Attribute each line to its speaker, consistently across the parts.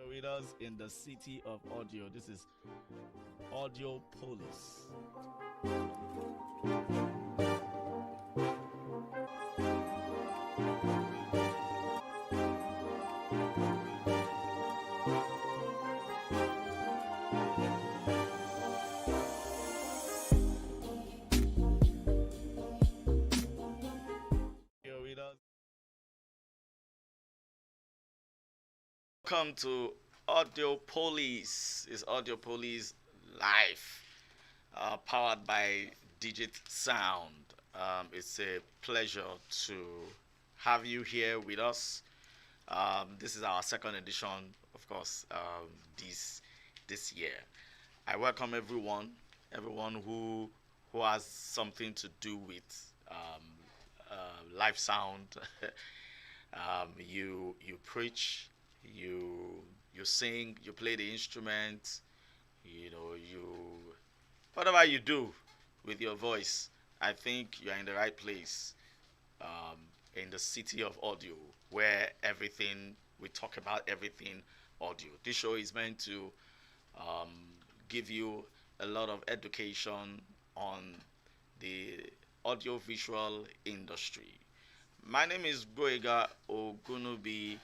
Speaker 1: Here with us in the city of audio. This is Audiopolis. Here with us. Welcome to Audiopolis. It's Audiopolis Live, powered by Digit Sound. It's a pleasure to have you here with us. This is our second edition, of course, this year. I welcome everyone who has something to do with live sound. You preach, you sing, you play the instrument, you whatever you do with your voice. I think you're in the right place, um, in the city of audio, where everything we talk about everything audio. This show is meant to um, give you a lot of education on the audiovisual industry. My name is Gboyega Ogunubi,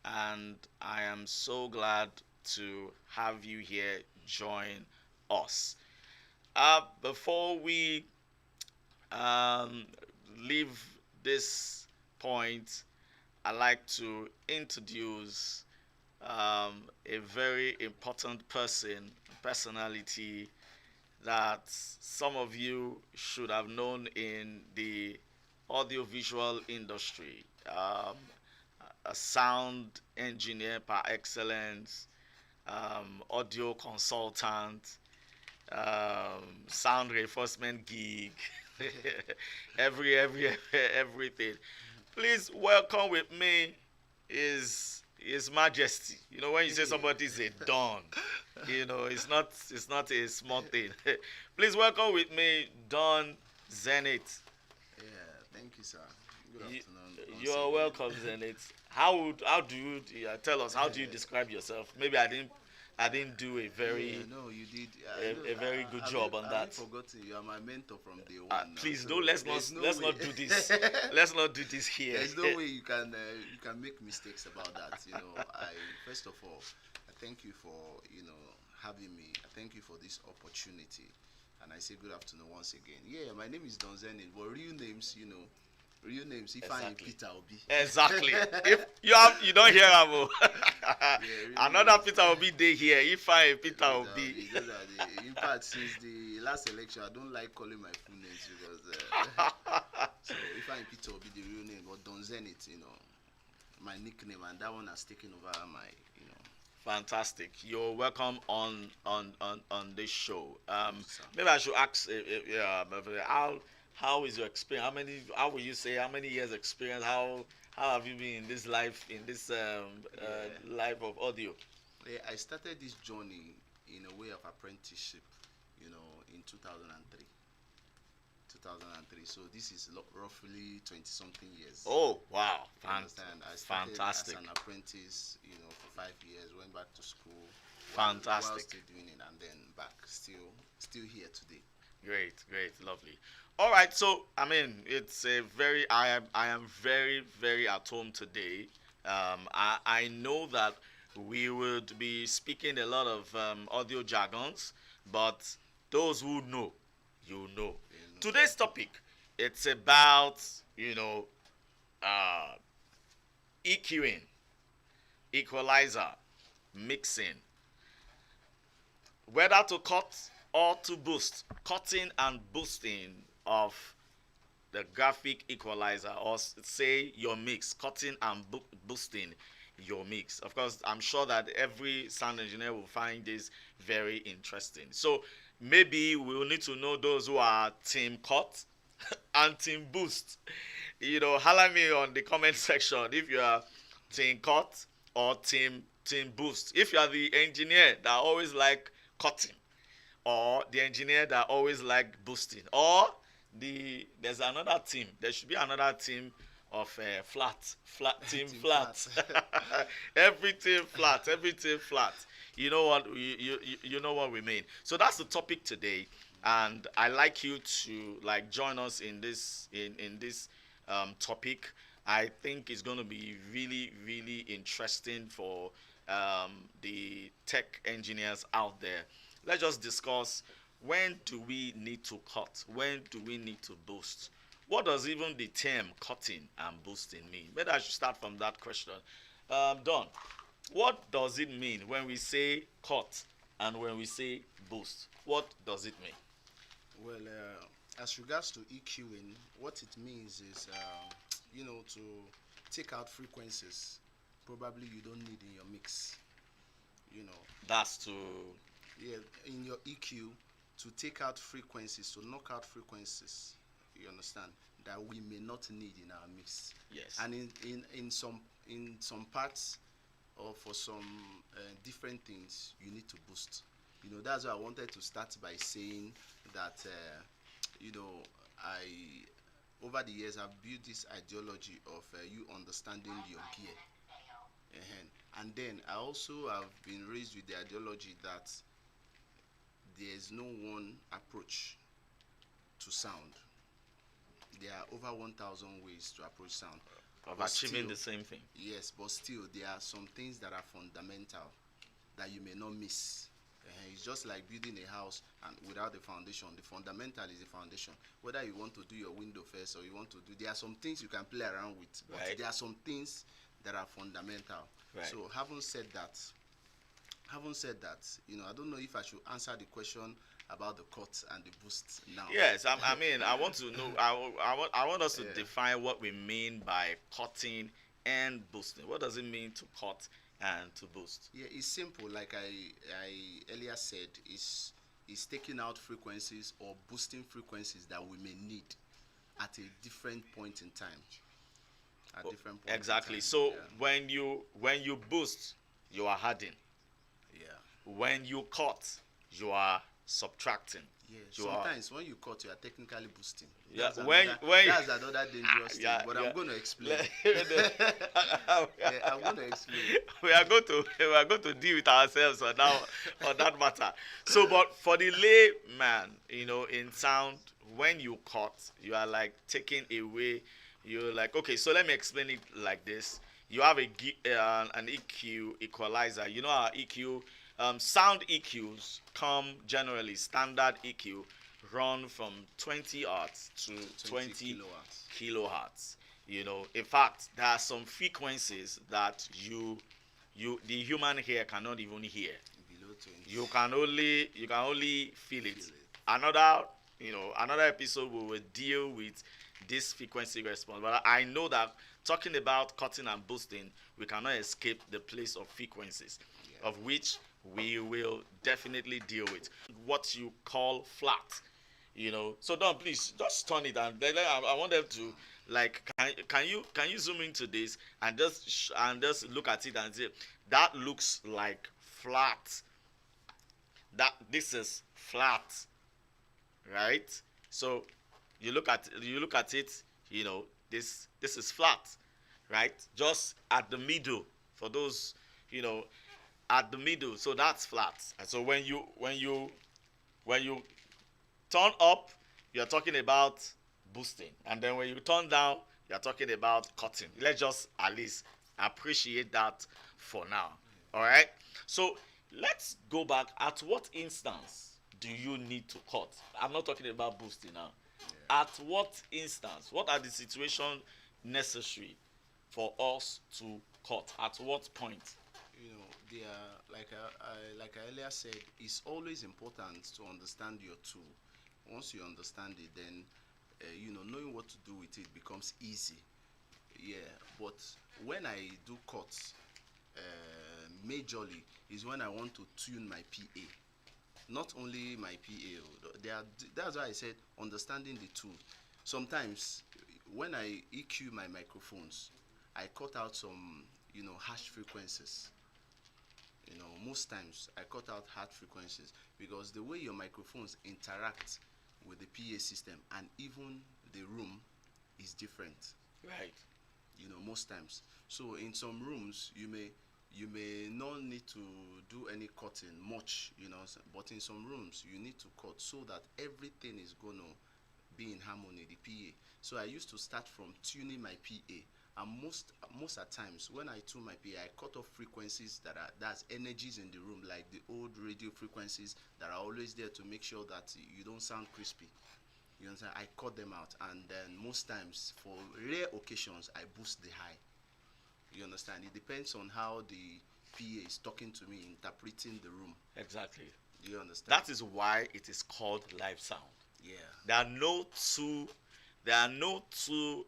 Speaker 1: and I am so glad to have you here join us. Before we um, leave this point, I'd like to introduce a very important personality that some of you should have known in the audiovisual industry. A sound engineer par excellence, audio consultant, sound reinforcement geek, everything. Please welcome with me His Majesty. You know, when you say somebody is a don, it's not a small thing. Please welcome with me Don Zenith.
Speaker 2: Yeah, thank you, sir. Good
Speaker 1: You,
Speaker 2: afternoon.
Speaker 1: you are welcome, Zenith. How do you tell us? How do you describe yourself? Maybe I didn't do a very
Speaker 2: Yeah, no, you did.
Speaker 1: a very good job on that.
Speaker 2: I've forgotten. You are my mentor from day one. Now,
Speaker 1: Please
Speaker 2: so
Speaker 1: don't let's
Speaker 2: there's
Speaker 1: not
Speaker 2: no
Speaker 1: let's
Speaker 2: way.
Speaker 1: not do this. Let's not do this here.
Speaker 2: There's no way you can make mistakes about that. I first of all, I thank you for having me. I thank you for this opportunity, and I say good afternoon once again. Yeah, my name is Don Zenith, but real names Ifeanyi
Speaker 1: Exactly.
Speaker 2: Peter Obi.
Speaker 1: Exactly. If you don't hear Amo. Another
Speaker 2: names.
Speaker 1: Peter will be there here. If I Peter will be.
Speaker 2: Those are in fact, since the last election, I don't like calling my full names because so if I'm Peter will be the real name, but Don Zenith, my nickname, and that one has taken over my.
Speaker 1: Fantastic. You're welcome on this show.
Speaker 2: Sir.
Speaker 1: Maybe I should ask, how is your experience? How will you say, how many years experience? How have you been in this life, life of audio?
Speaker 2: Yeah, I started this journey in a way of apprenticeship, in 2003. 2003. So this is roughly 20 something years.
Speaker 1: Oh wow,
Speaker 2: You understand? I started
Speaker 1: fantastic,
Speaker 2: as an apprentice, for 5 years. Went back to school. While
Speaker 1: fantastic.
Speaker 2: still doing it, and then back, still here today.
Speaker 1: Great, great, lovely. All right, so I mean, it's a very I am very very at home today. I know that we would be speaking a lot of audio jargons, but those who know, you know. Today's topic, it's about uh, EQing, equalizer, mixing, whether to cut or to boost, cutting and boosting of the graphic equalizer, or say your mix, cutting and boosting your mix. Of course, I'm sure that every sound engineer will find this very interesting. So maybe we'll need to know those who are team cut and team boost. Holler me on the comment section if you are team cut or team boost. If you are the engineer that always like cutting, or the engineer that always like boosting, or there's another team. There should be another team of team
Speaker 2: Team
Speaker 1: flat.
Speaker 2: flat.
Speaker 1: Everything flat, everything flat. You know what you know what we mean. So that's the topic today, and I like you to like join us in this topic. I think it's going to be really really interesting for the tech engineers out there. Let's just discuss, when do we need to cut? When do we need to boost? What does even the term cutting and boosting mean? Maybe I should start from that question. Don, what does it mean when we say cut and when we say boost? What does it mean?
Speaker 2: Well, as regards to EQing, what it means is, to take out frequencies probably you don't need in your mix. You know,
Speaker 1: That's to
Speaker 2: yeah, in your EQ, to take out frequencies, to knock out frequencies. You understand that we may not need in our mix.
Speaker 1: yes.
Speaker 2: And in some parts, or for some different things, you need to boost. That's why I wanted to start by saying that you know I over the years I've built this ideology of you understanding your gear. And then I also have been raised with the ideology that there is no one approach to sound. There are over 1,000 ways to approach sound.
Speaker 1: Of
Speaker 2: But
Speaker 1: achieving
Speaker 2: still,
Speaker 1: the same thing.
Speaker 2: yes, but still, there are some things that are fundamental that you may not miss. It's just like building a house and without the foundation. The fundamental is the foundation. Whether you want to do your window first or you want to do, there are some things you can play around with, but
Speaker 1: Right.
Speaker 2: there are some things that are fundamental.
Speaker 1: Right.
Speaker 2: So having said that, I don't know if I should answer the question about the cut and the boost now.
Speaker 1: Yes, I mean, I want to know. I want us to
Speaker 2: Yeah.
Speaker 1: define what we mean by cutting and boosting. What does it mean to cut and to boost?
Speaker 2: Yeah, it's simple. Like I earlier said, is taking out frequencies or boosting frequencies that we may need at a different point in time. At different point
Speaker 1: Exactly.
Speaker 2: in time.
Speaker 1: So
Speaker 2: Yeah.
Speaker 1: when you boost, you are adding.
Speaker 2: Yeah.
Speaker 1: When you cut, you are subtracting.
Speaker 2: Yeah.
Speaker 1: You are
Speaker 2: Sometimes when you cut, you are technically boosting.
Speaker 1: Yeah,
Speaker 2: That's
Speaker 1: when
Speaker 2: another,
Speaker 1: when
Speaker 2: that's another dangerous thing.
Speaker 1: yeah,
Speaker 2: But
Speaker 1: yeah.
Speaker 2: I'm going to explain. Yeah, I'm going to explain.
Speaker 1: we are going to deal with ourselves on that matter. So, but for the layman, in sound, when you cut, you are like taking away. You're like, okay, so let me explain it like this. You have an EQ equalizer. You know our EQ, sound EQs come generally standard EQ run from 20 hertz to 20
Speaker 2: kilowatts.
Speaker 1: kilohertz. In fact, there are some frequencies that the human ear cannot even hear.
Speaker 2: Below 20.
Speaker 1: You can only feel it.
Speaker 2: Feel it.
Speaker 1: Another episode we will deal with this frequency response. But I know that talking about cutting and boosting, we cannot escape the place of frequencies,
Speaker 2: Yeah.
Speaker 1: of which we will definitely deal with. What you call flat. So Don, please just turn it, and then I want them to like, can you zoom into this and just look at it and say that looks like flat. That this is flat, right? So you look at it. This is flat, right? Just at the middle, for those you know at the middle. So that's flat. And so when you turn up, you're talking about boosting, and then when you turn down, you're talking about cutting. Let's just at least appreciate that for now. All right. So let's go back. At what instance do you need to cut? I'm not talking about boosting now.
Speaker 2: Yeah.
Speaker 1: At what instance? What are the situations necessary for us to cut? At what point?
Speaker 2: They are like I earlier said. It's always important to understand your tool. Once you understand it, then knowing what to do with it becomes easy. Yeah, but when I do cuts, majorly is when I want to tune my PA. Not only my PA. That's why I said understanding the tool. Sometimes when I EQ my microphones, I cut out some harsh frequencies. Most times I cut out hard frequencies because the way your microphones interact with the PA system and even the room is different.
Speaker 1: Right.
Speaker 2: most times. So in some rooms, you may not need to do any cutting much, but in some rooms you need to cut so that everything is gonna be in harmony, the PA. So I used to start from tuning my PA, and most at times when I tune my PA, I cut off frequencies that's energies in the room, like the old radio frequencies that are always there to make sure that you don't sound crispy. You understand? I cut them out, and then most times, for rare occasions, I boost the high. You understand? It depends on how the PA is talking to me, interpreting the room.
Speaker 1: Exactly.
Speaker 2: Do you understand?
Speaker 1: That is why it is called live sound.
Speaker 2: Yeah.
Speaker 1: There are no two. There are no two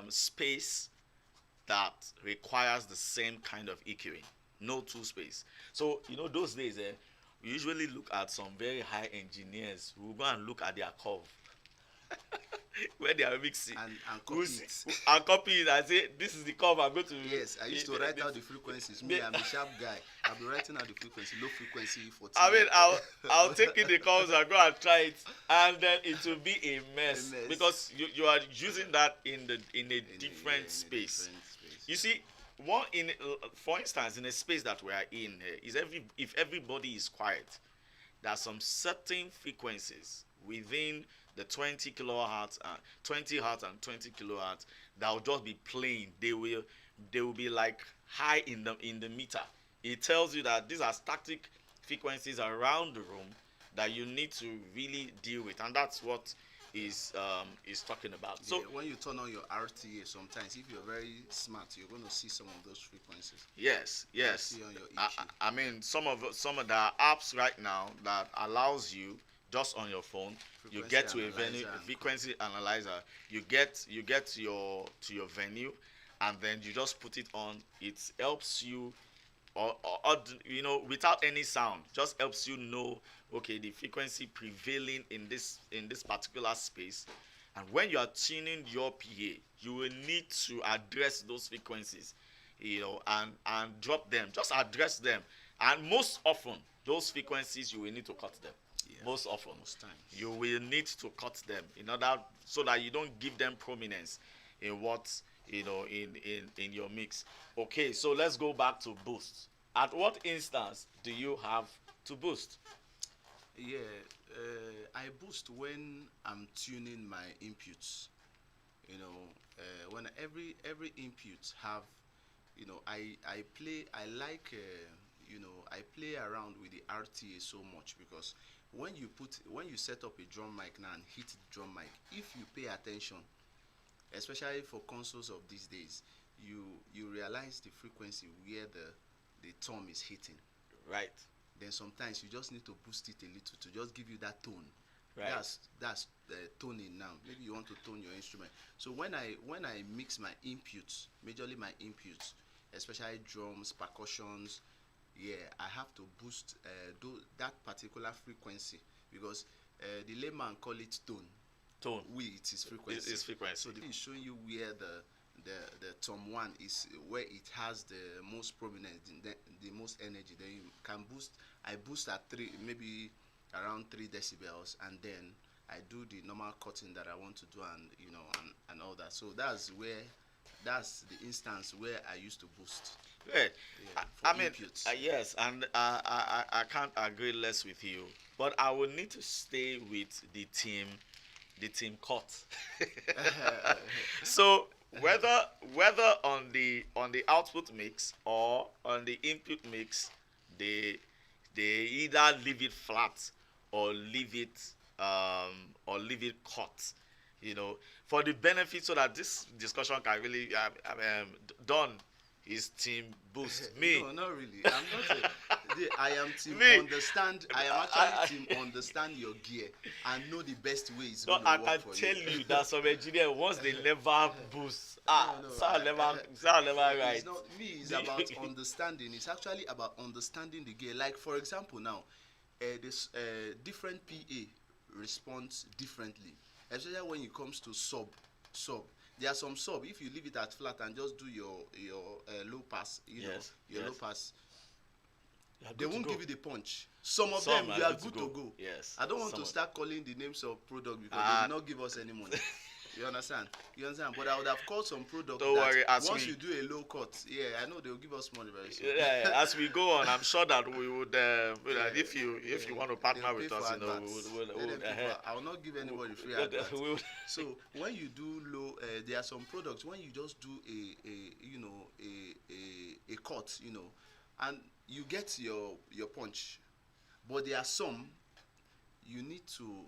Speaker 1: space that requires the same kind of EQing. No two space. So those days, we usually look at some very high engineers who go and look at their curve where they are mixing
Speaker 2: and copy it.
Speaker 1: And copy it and say, this is the curve I'm going to.
Speaker 2: Yes, I used to write out the frequencies. Me, I'm a sharp guy. I'll be writing out the frequency, low frequency, 14.
Speaker 1: I mean, I'll take in the curves and go and try it, and then it will be a mess, because you are using that in a different space. You see, for instance, in a space that we are in, if everybody is quiet, there are some certain frequencies within the 20 kilohertz, 20 hertz and 20 kilohertz that will just be playing. They will be like high in the meter. It tells you that these are static frequencies around the room that you need to really deal with, and that's what is talking about.
Speaker 2: Yeah,
Speaker 1: so
Speaker 2: when you turn on your RTA, sometimes if you're very smart, you're going to see some of those frequencies.
Speaker 1: Yes.
Speaker 2: See on your EQ.
Speaker 1: I mean, some of the apps right now that allows you, just on your phone, you get to a venue, frequency analyzer. You get to your venue, and then you just put it on. It helps you, or without any sound, just helps you know, okay, the frequency prevailing in this particular space. And when you are tuning your PA, you will need to address those frequencies, and drop them. Just address them, and most often those frequencies you will need to cut them.
Speaker 2: Yeah,
Speaker 1: most
Speaker 2: times
Speaker 1: you will need to cut them in order so that you don't give them prominence in what in your mix. Okay, so let's go back to boost. At what instance do you have to boost?
Speaker 2: Yeah, I boost when I'm tuning my inputs. When every input have, I play. I like. I play around with the RTA so much, because when you set up a drum mic now and hit the drum mic, if you pay attention, especially for consoles of these days, you realize the frequency where the tom is hitting.
Speaker 1: Right.
Speaker 2: Then sometimes you just need to boost it a little to just give you that tone.
Speaker 1: Right.
Speaker 2: That's toning now. Maybe you want to tone your instrument. So when I mix my inputs, majorly my inputs, especially drums, percussions, yeah, I have to boost that particular frequency, because the layman call it tone. It is frequency.
Speaker 1: It's frequency.
Speaker 2: So it's showing you where the tom 1 is, where it has the most prominence, the most energy. Then you can boost. I boost at maybe around 3 decibels, and then I do the normal cutting that I want to do, and all that. So that's the instance where I used to boost.
Speaker 1: Right.
Speaker 2: Yeah,
Speaker 1: I mean, yes, and I can't agree less with you, but I will need to stay with the team cut. So whether on the output mix or on the input mix, they either leave it flat or leave it cut, for the benefit, so that this discussion can really done his team boost. Me,
Speaker 2: no, not really. I'm not. I am team
Speaker 1: Me.
Speaker 2: understand. I am actually team understand your gear and know the best ways.
Speaker 1: I can tell you that some engineer, once they never boost, never right.
Speaker 2: It's not me. It's about understanding. It's actually about understanding the gear. Like, for example, now, this different PA responds differently, especially when it comes to sub. There are some sub, if you leave it at flat and just do your low pass, low pass, they won't give you the punch. Some of them, you are good to go.
Speaker 1: Yes.
Speaker 2: I don't want to start calling the names of product, because they will not give us any money. You understand? You understand? But I would have called some product
Speaker 1: Don't
Speaker 2: that
Speaker 1: worry, as
Speaker 2: once
Speaker 1: we
Speaker 2: you do a low cut, yeah, I know they'll give us money very soon.
Speaker 1: yeah, as we go on, I'm sure that we would,
Speaker 2: Yeah,
Speaker 1: if you
Speaker 2: yeah.
Speaker 1: want to
Speaker 2: They'll
Speaker 1: partner
Speaker 2: pay
Speaker 1: with
Speaker 2: for
Speaker 1: us,
Speaker 2: adverts. Let them pay for. I will not give anybody free adverts.
Speaker 1: we would
Speaker 2: So when you do low, there are some products when you just do a you know a cut, you know, and you get your punch. But there are some you need to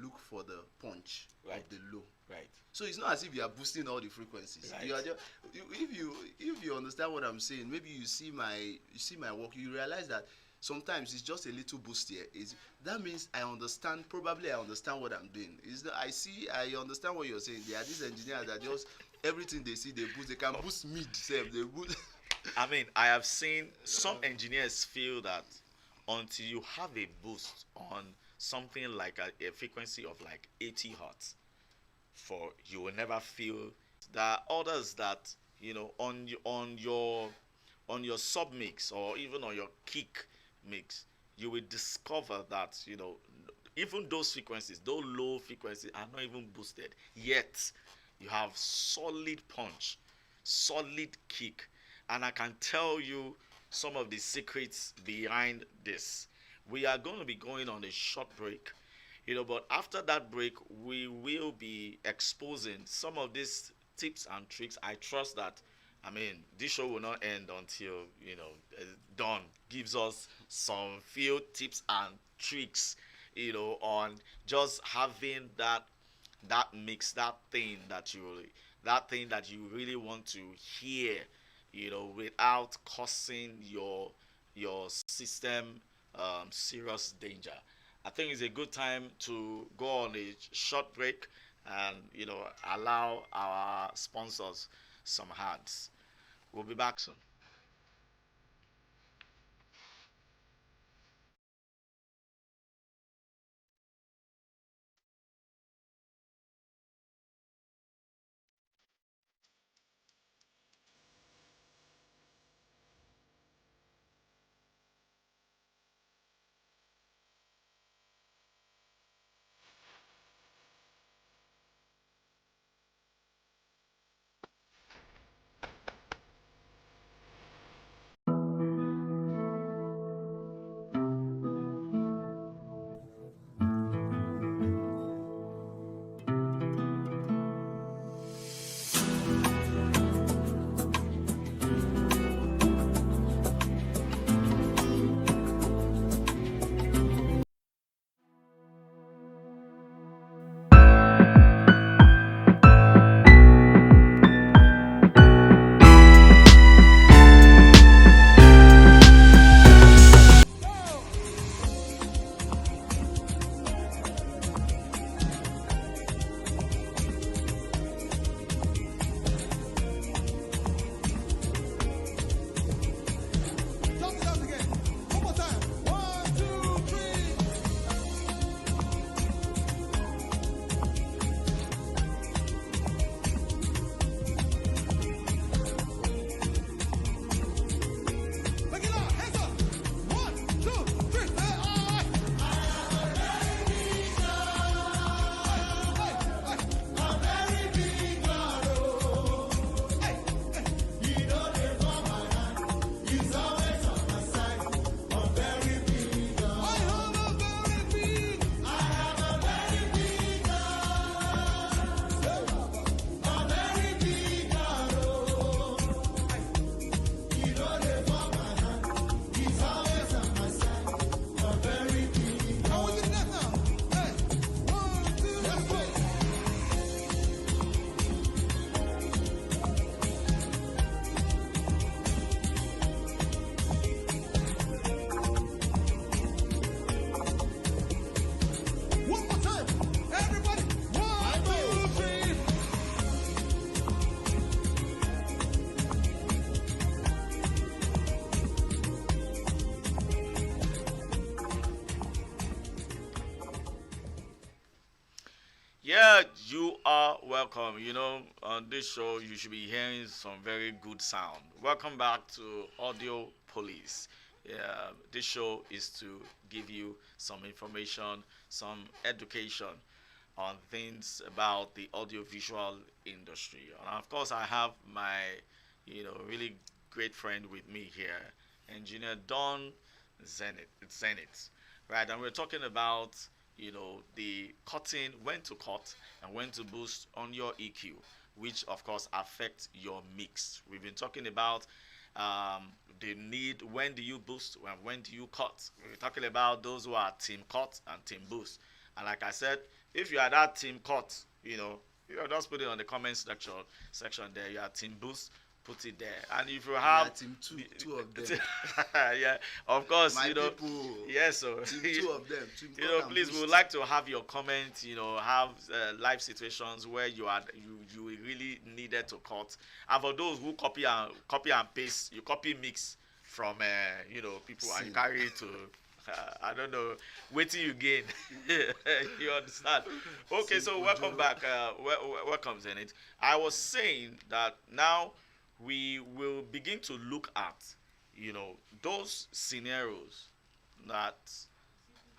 Speaker 2: look for the punch of
Speaker 1: right,
Speaker 2: the low.
Speaker 1: right,
Speaker 2: So it's not as if you are boosting all the frequencies.
Speaker 1: right.
Speaker 2: You are just if you understand what I'm saying, maybe you see my work, you realize that sometimes it's just a little boost here. Is that means I understand? Probably I understand what I'm doing. Is that I understand what you're saying. There are these engineers that just everything they see they boost. They can boost mid self. They boost.
Speaker 1: I mean, I have seen some engineers feel that until you have a boost on something like a frequency of like 80 hertz, for you will never feel. There are others that on your sub mix or even on your kick mix, you will discover that even those frequencies, those low frequencies, are not even boosted yet. You have solid punch, solid kick, and I can tell you some of the secrets behind this. We are going to be going on a short break, but after that break, we will be exposing some of these tips and tricks. I trust that, I mean, this show will not end until, Don gives us some few tips and tricks, on just having that mix, that thing that you really want to hear, without causing your system serious danger. I think it's a good time to go on a short break and allow our sponsors some hands. We'll be back soon.
Speaker 3: Jump it up again. One more time. One, two, three. Make it loud. Hands up. One, two, three. Hey, I have a very big. How is it now? Hey, one, two, three. One more time. Everybody. One, two, three.
Speaker 1: Yeah, you are welcome. On this show, you should be hearing some very good sound. Welcome back to Audiopolis. Yeah, this show is to give you some information, some education. on things about the audiovisual industry. And of course, I have my, really great friend with me here, engineer Don Zenith, right? And we're talking about, the cutting, when to cut and when to boost on your EQ, which of course affects your mix. We've been talking about the need, when do you boost and when do you cut. We're talking about those who are team cut and team boost. And like I said, if you are that team cut, just put it on the comment section there. You are team boost, put it there. And if you have
Speaker 2: team two of them.
Speaker 1: yeah, of course,
Speaker 2: My people.
Speaker 1: yes, so
Speaker 2: Team two of them. Team
Speaker 1: please, we would like to have your comments. Have live situations where you really needed to cut, and for those who copy and paste, you copy mix from people and you carry it to. I don't know. Wait till you gain. You understand? Okay, so welcome back. Welcome, Zenith. I was saying that now we will begin to look at, those scenarios that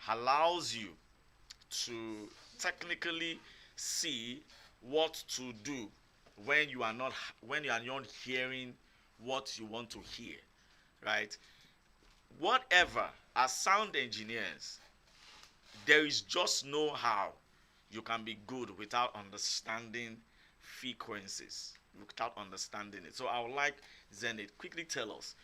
Speaker 1: allows you to technically see what to do when you are not hearing what you want to hear, right? Whatever, as sound engineers, there is just no how you can be good without understanding frequencies, without understanding it. So I would like Zenith quickly tell us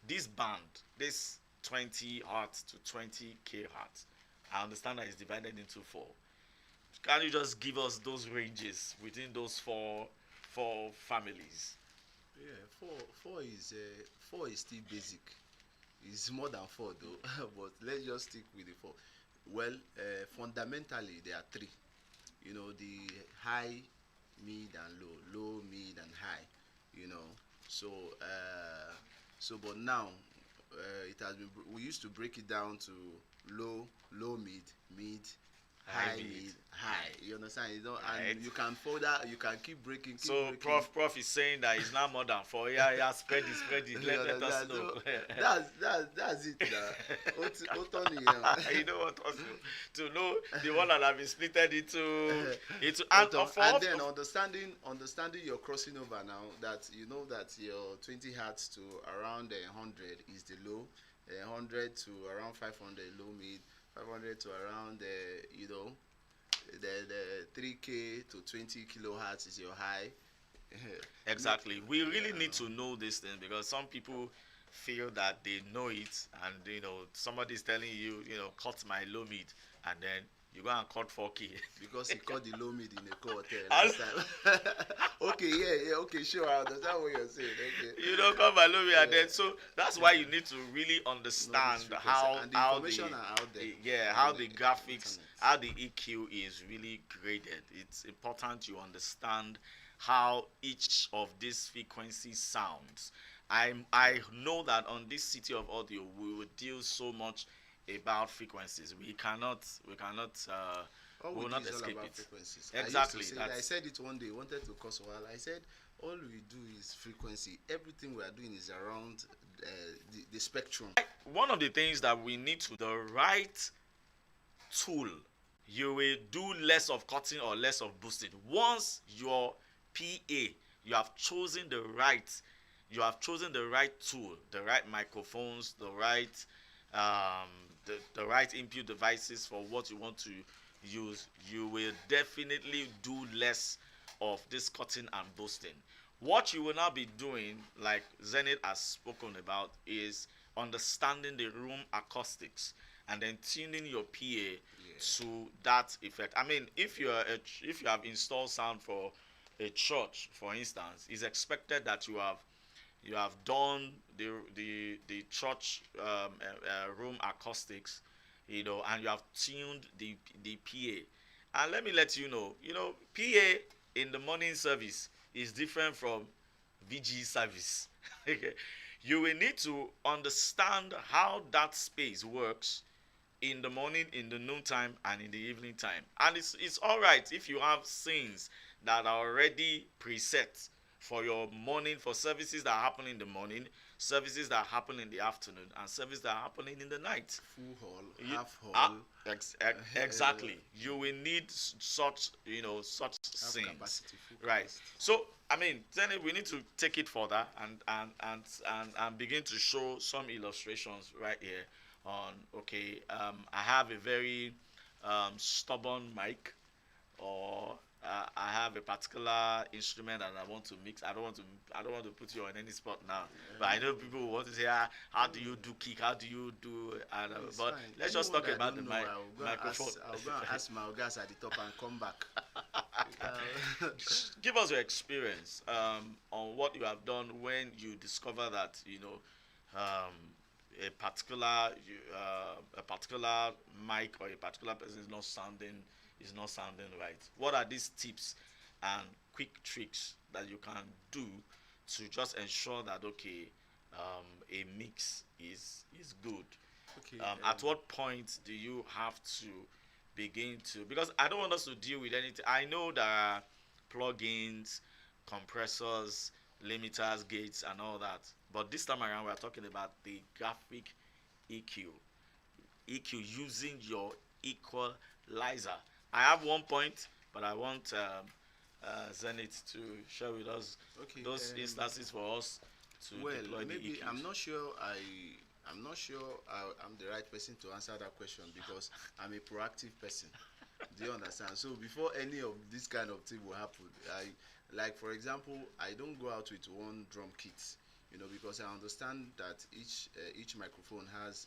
Speaker 1: this band, this 20 hertz to 20k hertz. I understand that it's divided into four. Can you just give us those ranges within those four families?
Speaker 2: Yeah, four is still basic. It's more than four though, but let's just stick with the four. Well, fundamentally there are three. The high, mid, and low, mid, and high. So but now it has been. We used to break it down to low, mid, high, mid, high. You understand?
Speaker 1: Right.
Speaker 2: And you can further, you can keep breaking.
Speaker 1: So
Speaker 2: breaking.
Speaker 1: Prof is saying that it's not more than four. Yeah, spread it. Let us know.
Speaker 2: So that's it. Otoni,
Speaker 1: You know what also to know the one that have been splitted into
Speaker 2: and then understanding your crossing over now, that that your 20 hertz to around 100 is the low, 100 to around 500 low mid, 500 to around the 3k to 20 kilohertz is your high.
Speaker 1: Exactly. We really need to know this thing, because some people feel that they know it, and somebody's telling you, cut my low mid, and then you go and cut 4k
Speaker 2: because he caught the low mid in a co-hotel last time. Okay, okay, sure, I understand what you're saying. Okay.
Speaker 1: You don't cut my low mid, and then so that's why you need to really understand how
Speaker 2: and the information are out there.
Speaker 1: How the graphics, how the EQ is really graded. It's important you understand how each of these frequencies sounds. I know that on this City of Audio we will deal so much about frequencies. We will not escape it.
Speaker 2: Frequencies.
Speaker 1: Exactly.
Speaker 2: I said it one day, wanted to cause a while. I said all we do is frequency. Everything we are doing is around the spectrum.
Speaker 1: One of the things that we need to the right tool, you will do less of cutting or less of boosting. Once your PA, you have chosen the right tool, the right microphones, the right the right input devices for what you want to use, you will definitely do less of this cutting and boosting. What you will now be doing, like Zenith has spoken about, is understanding the room acoustics and then tuning your PA to that effect. I mean, if you have installed sound for a church, for instance, it's expected that you have done the church room acoustics, and you have tuned the PA. And let me let you know, PA in the morning service is different from VG service. You will need to understand how that space works in the morning, in the noontime, and in the evening time. And it's all right if you have scenes that are already preset for your morning, for services that happen in the morning, services that happen in the afternoon and services that are happening in the night.
Speaker 2: Full hall,
Speaker 1: You-
Speaker 2: half hall,
Speaker 1: exactly. You will need such, such
Speaker 2: half
Speaker 1: scenes.
Speaker 2: capacity, full
Speaker 1: Right.
Speaker 2: capacity.
Speaker 1: So, I mean, then we need to take it further and begin to show some illustrations right here on, okay, I have a very stubborn mic, or I have a particular instrument and I want to mix. I don't want to put you on any spot now. But I know people want to say, how do you do kick? How do you do?
Speaker 2: It's
Speaker 1: But
Speaker 2: fine.
Speaker 1: let's just
Speaker 2: Anyone
Speaker 1: talk
Speaker 2: that
Speaker 1: about
Speaker 2: don't
Speaker 1: the
Speaker 2: know, I'll go and
Speaker 1: microphone.
Speaker 2: I'll go and ask my guys at the top and come back.
Speaker 1: Give us your experience on what you have done when you discover that um, a particular mic or a particular person is not sounding right. What are these tips and quick tricks that you can do to just ensure that, okay, a mix is good?
Speaker 2: Okay.
Speaker 1: At what point do you have to begin to, because I don't want us to deal with anything. I know there are plugins, compressors, limiters, gates, and all that, but this time around we're talking about the graphic EQ using your equalizer. I have one point, but I want Zenith to share with us
Speaker 2: Okay.
Speaker 1: those instances for us to
Speaker 2: Well,
Speaker 1: deploy the
Speaker 2: maybe
Speaker 1: EQs.
Speaker 2: I'm not sure I'm the right person to answer that question because I'm a proactive person. Do you understand? So before any of this kind of thing will happen, like for example, I don't go out with one drum kit, because I understand that each microphone has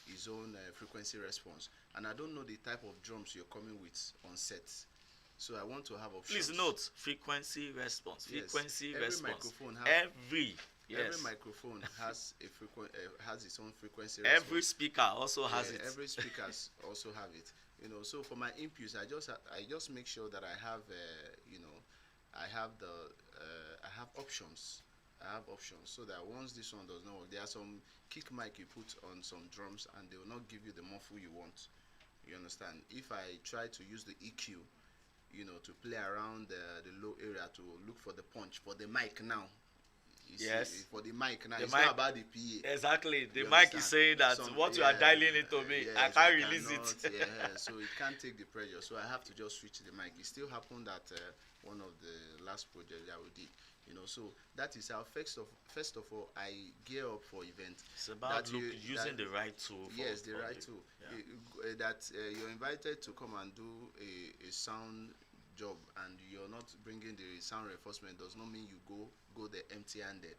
Speaker 2: its own frequency response, and I don't know the type of drums you're coming with on set. So I want to have options.
Speaker 1: Please note frequency response.
Speaker 2: Yes,
Speaker 1: Frequency
Speaker 2: every
Speaker 1: response.
Speaker 2: microphone has
Speaker 1: Every
Speaker 2: Every microphone has has its own frequency
Speaker 1: every
Speaker 2: response.
Speaker 1: speaker also has it.
Speaker 2: Every speakers also have it. So for my inputs, I just make sure that I have I have I have options. I have options so that once this one does not work, there are some kick mic you put on some drums and they will not give you the muffle you want. You understand? If I try to use the EQ, to play around the low area to look for the punch for the mic now.
Speaker 1: Yes.
Speaker 2: See, for the mic now,
Speaker 1: The
Speaker 2: it's
Speaker 1: mic,
Speaker 2: not about the PA.
Speaker 1: exactly. The
Speaker 2: You
Speaker 1: mic is
Speaker 2: understand?
Speaker 1: saying that what you are dialing it to me, I
Speaker 2: yes,
Speaker 1: can't release
Speaker 2: cannot,
Speaker 1: it.
Speaker 2: Yeah, so it can't take the pressure. So I have to just switch the mic. It still happened that one of the last projects that we did. So that is how first of all I gear up for event.
Speaker 1: It's about using the right tool.
Speaker 2: Yes, the right tool.
Speaker 1: Yeah.
Speaker 2: That you're invited to come and do a sound job and you're not bringing the sound reinforcement does not mean you go there empty-handed.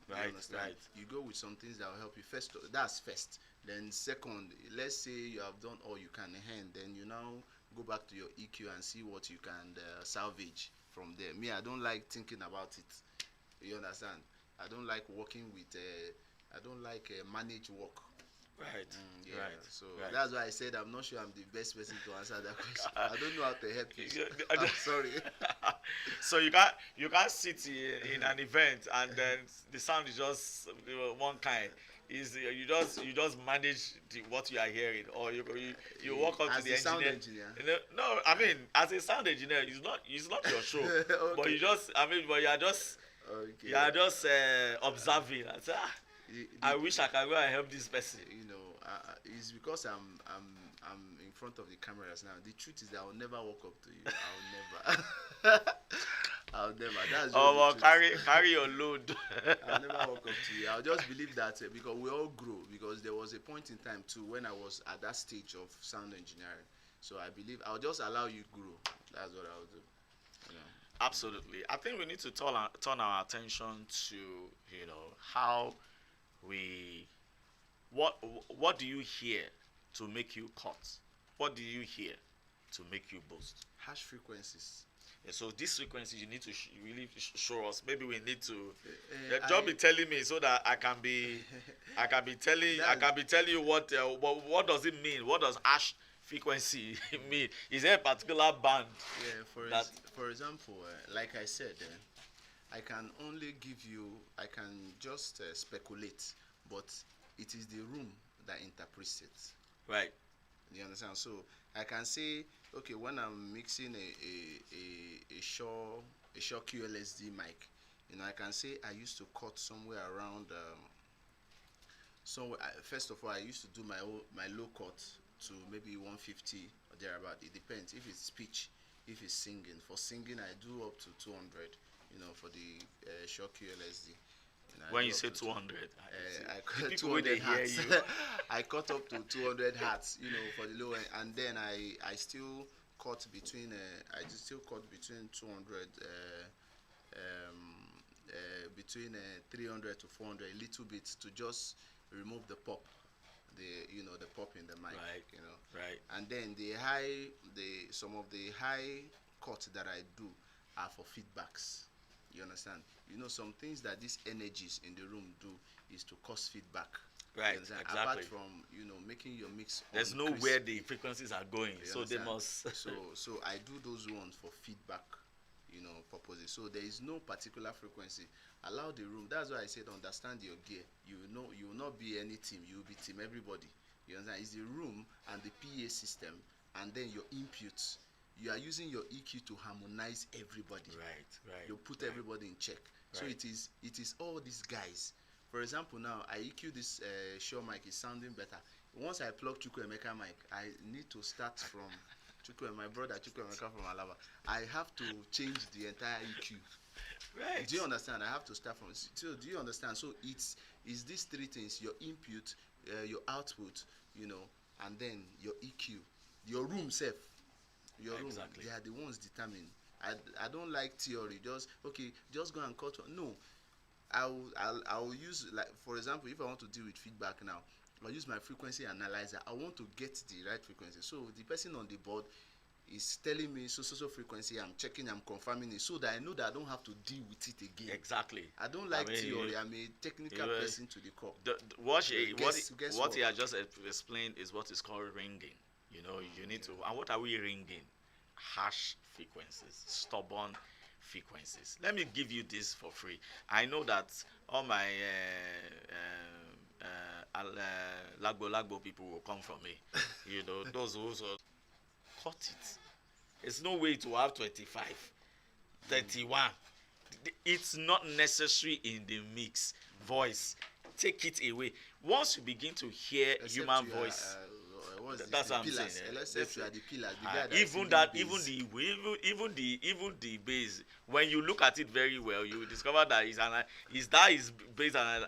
Speaker 1: Right.
Speaker 2: You go with some things that will help you first. That's first. Then second, let's say you have done all you can hand, then you now go back to your EQ and see what you can salvage from there. Me, I don't like thinking about it. You understand? I don't like working with I don't like managed work.
Speaker 1: Right.
Speaker 2: So that's why I said I'm not sure I'm the best person to answer that question. I don't know how to help you. I'm sorry.
Speaker 1: So you can't sit in an event and then the sound is just one kind. You just manage what you are hearing, or you walk up
Speaker 2: as
Speaker 1: to the
Speaker 2: sound
Speaker 1: engineer. No, I mean as a sound engineer, it's not your show.
Speaker 2: Okay.
Speaker 1: But you are just observing. I say, I wish I could go and help this person.
Speaker 2: It's because I'm in front of the cameras now. The truth is that I'll never walk up to you. I'll never. I'll never. That's
Speaker 1: well, carry your load.
Speaker 2: I'll never walk up to you. I'll just believe that because we all grow. Because there was a point in time too when I was at that stage of sound engineering. So I believe I'll just allow you grow. That's what I'll do.
Speaker 1: Absolutely. I think we need to turn our attention to how what do you hear to make you cut? What do you hear to make you boast?
Speaker 2: Harsh frequencies.
Speaker 1: Yeah, so this frequency you need to really show us. Maybe we need to just be telling me so that I can be telling you what does it mean? What does harsh frequency mean? Is there a particular band?
Speaker 2: Yeah, for example, like I said, I can only give you, I can just speculate, but it is the room that interprets it.
Speaker 1: Right.
Speaker 2: You understand? So I can say, okay, when I'm mixing a Shaw QLSD mic, I can say I used to cut somewhere around. First of all, I used to do my low cut to maybe 150 or thereabout. It depends if it's speech, if it's singing. For singing, I do up to 200. For the short QLSD. I
Speaker 1: When
Speaker 2: do
Speaker 1: you
Speaker 2: up
Speaker 1: say
Speaker 2: to
Speaker 1: 200,
Speaker 2: I
Speaker 1: the
Speaker 2: cut
Speaker 1: people when they
Speaker 2: 200
Speaker 1: hear
Speaker 2: hats.
Speaker 1: you.
Speaker 2: I cut up to 200 hats, for the low end, and then I still cut between I just still cut between 200 between 300 to 400 a little bit to just remove the pop, the pop in the mic,
Speaker 1: Right. Right.
Speaker 2: and then some of the high cut that I do are for feedbacks. You understand? Some things that these energies in the room do is to cause feedback.
Speaker 1: Right,
Speaker 2: You understand?
Speaker 1: exactly.
Speaker 2: Apart from making your mix.
Speaker 1: There's
Speaker 2: on
Speaker 1: nowhere
Speaker 2: crisp.
Speaker 1: the frequencies are going,
Speaker 2: You
Speaker 1: so they
Speaker 2: understand?
Speaker 1: must.
Speaker 2: So I do those ones for feedback, purposes. So there is no particular frequency. Allow the room. That's why I said understand your gear. You will not be any team. You will be team everybody. You understand? It's the room and the PA system, and then your inputs. You are using your EQ to harmonize everybody.
Speaker 1: Right. Right.
Speaker 2: You put
Speaker 1: right.
Speaker 2: everybody in check. So
Speaker 1: Right.
Speaker 2: it is all these guys. For example, now I EQ this Shure mic is sounding better. Once I plug Chukwuemeka mic, I need to start from my brother Chukwuemeka from Alaba. I have to change the entire EQ.
Speaker 1: Right.
Speaker 2: Do you understand? I have to start from. So do you understand? So it's these three things: your input, your output, and then your EQ, your room self. Your room,
Speaker 1: Exactly.
Speaker 2: they are the ones determined. I don't like theory. Just go and cut one. No, I'll use, like, for example, if I want to deal with feedback now, I'll use my frequency analyzer. I want to get the right frequency. So the person on the board is telling me so frequency. I'm checking, I'm confirming it, so that I know that I don't have to deal with it again.
Speaker 1: Exactly.
Speaker 2: I don't like theory.
Speaker 1: You-
Speaker 2: I'm a technical
Speaker 1: you-
Speaker 2: person to the core.
Speaker 1: What
Speaker 2: Guess
Speaker 1: what
Speaker 2: what?
Speaker 1: he has just explained is what is called ringing. You need to. And what are we ringing? Harsh frequencies, stubborn frequencies. Let me give you this for free. I know that all my Lagbo people will come from me. Those who cut it. There's no way to have 25, 31. It's not necessary in the mix. Voice, take it away. Once you begin to hear
Speaker 2: Except
Speaker 1: human
Speaker 2: you are,
Speaker 1: voice,
Speaker 2: that's
Speaker 1: what I'm
Speaker 2: pillars.
Speaker 1: saying,
Speaker 2: Except you are the pillars. The guy
Speaker 1: even
Speaker 2: singing
Speaker 1: that,
Speaker 2: bass.
Speaker 1: even the bass. When you look at it very well, you will discover that is based on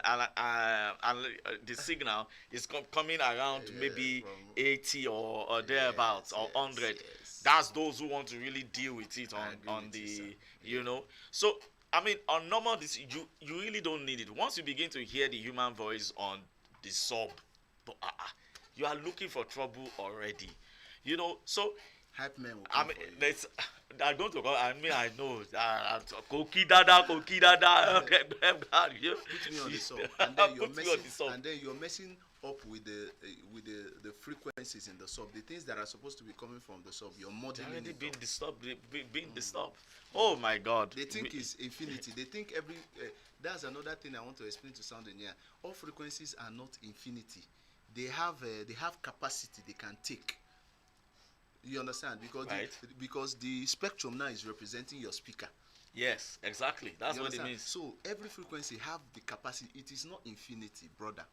Speaker 1: the signal is coming around maybe
Speaker 2: from
Speaker 1: 80 or thereabouts, or 100.
Speaker 2: yes.
Speaker 1: That's those who want to really deal with it
Speaker 2: I agree
Speaker 1: on
Speaker 2: with
Speaker 1: the
Speaker 2: you, sir.
Speaker 1: So I mean, on normal, this you really don't need it. Once you begin to hear the human voice on the sub, but you are looking for trouble already. So
Speaker 2: Hype men will
Speaker 1: I
Speaker 2: come
Speaker 1: mean,
Speaker 2: for you.
Speaker 1: I'm going to go. I mean, I know. Koki dada.
Speaker 2: Put me on the sub, and then you're
Speaker 1: Put me on the
Speaker 2: messing,
Speaker 1: sub.
Speaker 2: and then you're messing up with the frequencies in the sub. The things that are supposed to be coming from the sub, you're
Speaker 1: They're
Speaker 2: modeling
Speaker 1: already
Speaker 2: it
Speaker 1: being
Speaker 2: up.
Speaker 1: disturbed. Being disturbed. Oh my God.
Speaker 2: They think it's infinity. They think every. That's another thing I want to explain to sound engineer. All frequencies are not infinity. They have capacity they can take. You understand?
Speaker 1: Right.
Speaker 2: Because the spectrum now is representing your speaker.
Speaker 1: Yes, exactly. That's
Speaker 2: You
Speaker 1: what it
Speaker 2: understand?
Speaker 1: means.
Speaker 2: So every frequency have the capacity. It is not infinity, brother.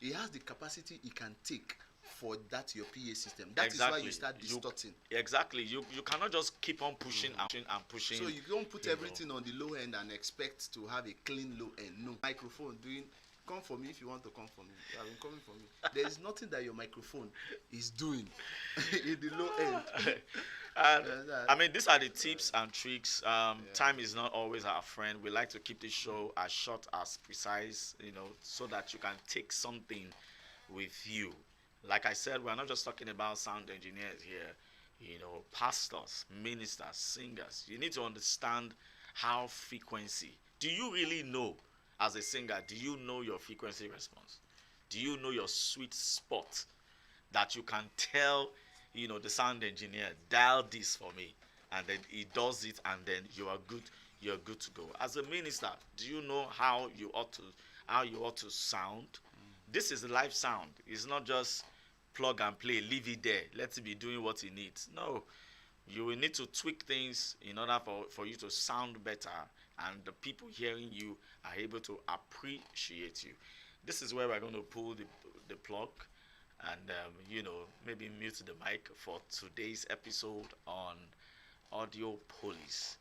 Speaker 2: It has the capacity it can take for that your PA system. That is why you start distorting.
Speaker 1: Exactly. You cannot just keep on pushing and pushing.
Speaker 2: So you don't put
Speaker 1: you know.
Speaker 2: everything on the low end and expect to have a clean low end. No. Microphone doing. Come for me if you want to come for me. I mean, coming for me. There is nothing that your microphone is doing in the low end.
Speaker 1: And, I mean, these are the tips and tricks. Time is not always our friend. We like to keep the show as short as precise, so that you can take something with you. Like I said, we're not just talking about sound engineers here. Pastors, ministers, singers. You need to understand how frequency. Do you really know, as a singer, do you know your frequency response? Do you know your sweet spot that you can tell, the sound engineer, dial this for me, and then he does it, and then you're good to go. As a minister, do you know how you ought to sound? This is live sound. It's not just plug and play, leave it there, let it be doing what it needs. No, you will need to tweak things in order for you to sound better and the people hearing you are able to appreciate you. This is where we're going to pull the plug and maybe mute the mic for today's episode on Audiopolis.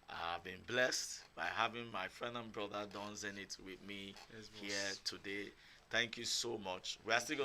Speaker 1: I've been blessed by having my friend and brother Don Zenith with me
Speaker 4: Yes,
Speaker 1: here
Speaker 4: boss.
Speaker 1: today. Thank you so much. We're still going